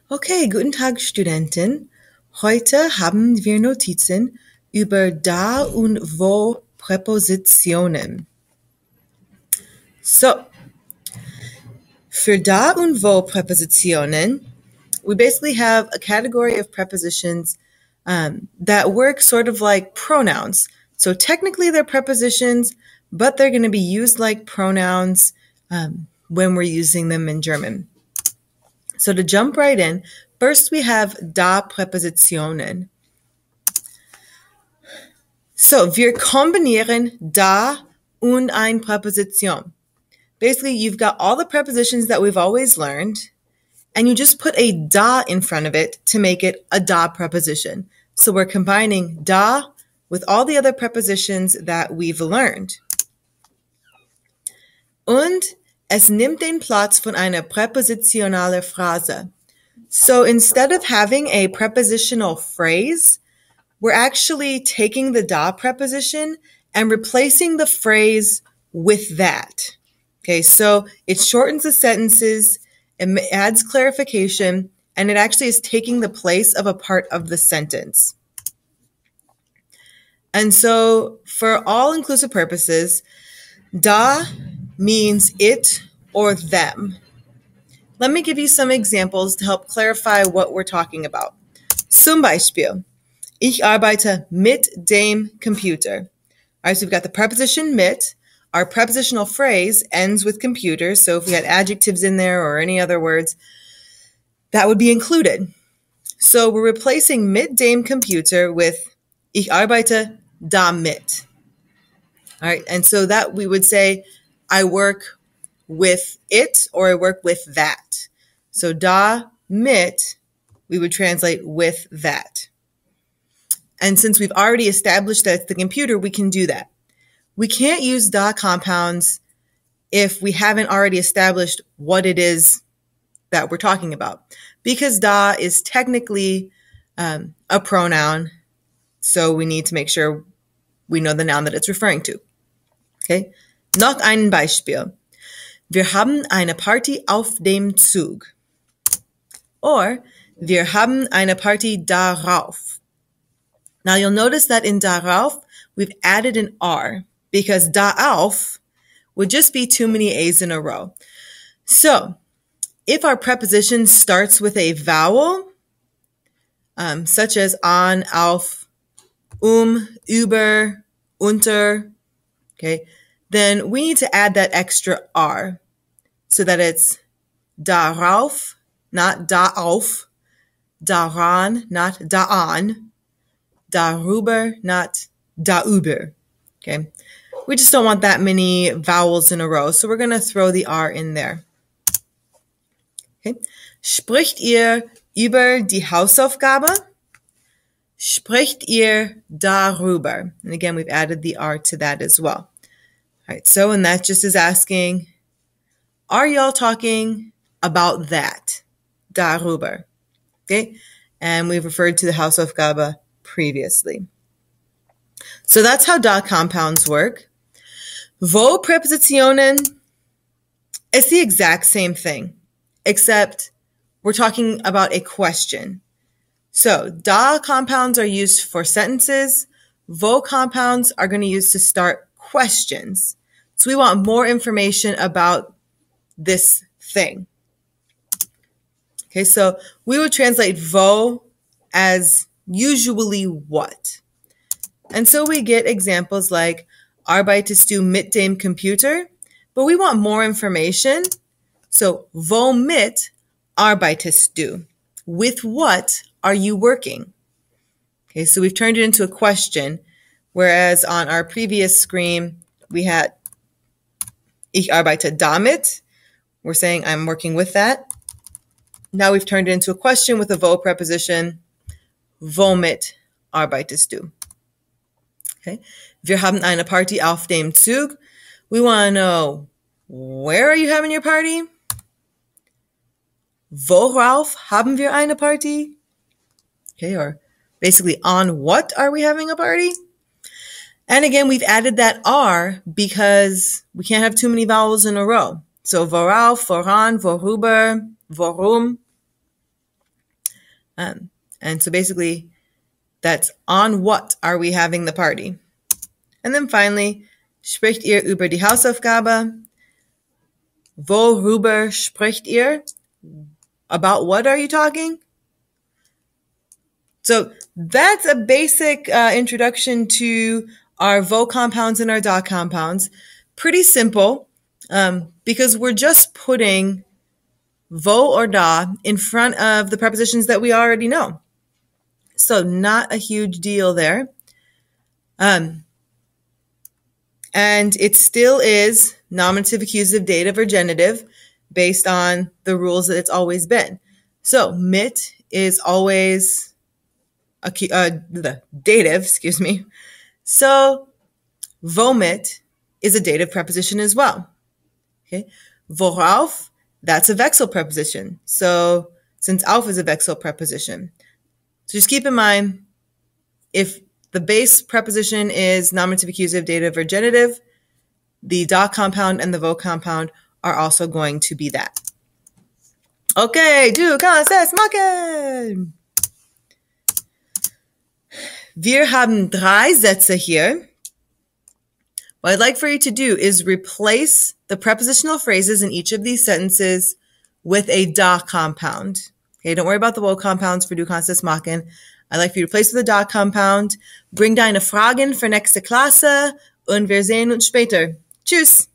Okay, guten Tag, Studenten. Heute haben wir Notizen über Da- und Wo-Präpositionen. So, für Da- und Wo-Präpositionen, we basically have a category of prepositions that work sort of like pronouns. So technically they're prepositions, but they're going to be used like pronouns when we're using them in German. So to jump right in, first we have Da Präpositionen. So, wir kombinieren da und ein Präposition. Basically, you've got all the prepositions that we've always learned, and you just put a da in front of it to make it a da preposition. So we're combining da with all the other prepositions that we've learned. Und es nimmt den Platz von einer präpositionalen Phrase. So instead of having a prepositional phrase, we're actually taking the da preposition and replacing the phrase with that. Okay, so it shortens the sentences, it adds clarification, and it actually is taking the place of a part of the sentence. And so for all inclusive purposes, da means it or them. Let me give you some examples to help clarify what we're talking about. Zum Beispiel, ich arbeite mit dem Computer. All right, so we've got the preposition mit. Our prepositional phrase ends with computer, so if we had adjectives in there or any other words, that would be included. So we're replacing mit dem Computer with ich arbeite damit. All right, and so that we would say I work with it or I work with that. So da mit, we would translate with that. And since we've already established that it's the computer, we can do that. We can't use da compounds if we haven't already established what it is that we're talking about, because da is technically a pronoun, so we need to make sure we know the noun that it's referring to. Okay? Noch ein Beispiel. Wir haben eine Party auf dem Zug. Or, wir haben eine Party darauf. Now you'll notice that in darauf, we've added an R, because darauf would just be too many A's in a row. So, if our preposition starts with a vowel, such as on, auf, über, unter, okay, then we need to add that extra R so that it's darauf, not daauf, daran, not daan, darüber, not daüber. Okay, we just don't want that many vowels in a row, so we're going to throw the R in there. Okay, spricht ihr über die Hausaufgabe? Spricht ihr darüber? And again, we've added the R to that as well. All right, so, and that just is asking, are y'all talking about that? Darüber. Okay, and we've referred to the Hausaufgabe previously. So that's how da compounds work. Wo Praepositionen is the exact same thing, except we're talking about a question. So da compounds are used for sentences. Wo compounds are going to use to start questions. So we want more information about this thing. Okay, so we would translate wo as usually what. And so we get examples like arbeitest du mit dem Computer? But we want more information. So womit arbeitest du? With what are you working? Okay, so we've turned it into a question, whereas on our previous screen, we had ich arbeite damit. We're saying I'm working with that. Now we've turned it into a question with a wo preposition. Womit arbeitest du? Okay. Wir haben eine Party auf dem Zug. We want to know, where are you having your party? Worauf haben wir eine Party? Okay, or basically on what are we having a party? And again, we've added that R because we can't have too many vowels in a row. So worauf, woran, worüber, worum. And so basically, that's on what are we having the party? And then finally, spricht ihr über die Hausaufgabe? Worüber spricht ihr? About what are you talking? So that's a basic introduction to our wo compounds and our da compounds. Pretty simple because we're just putting wo or da in front of the prepositions that we already know. So not a huge deal there. And it still is nominative, accusative, dative, or genitive based on the rules that it's always been. So mit is always the dative, excuse me. So womit is a dative preposition as well. Okay. Worauf, that's a Wechsel preposition. So since auf is a Wechsel preposition. So just keep in mind, if the base preposition is nominative, accusative, dative, or genitive, the da compound and the wo compound are also going to be that. Okay, du kannst es machen! Wir haben 3 Sätze here. What I'd like for you to do is replace the prepositional phrases in each of these sentences with a da compound. Okay, don't worry about the wo compounds for du kannst es machen. I'd like for you to replace with a da compound. Bring deine Fragen für nächste Klasse und wir sehen uns später. Tschüss!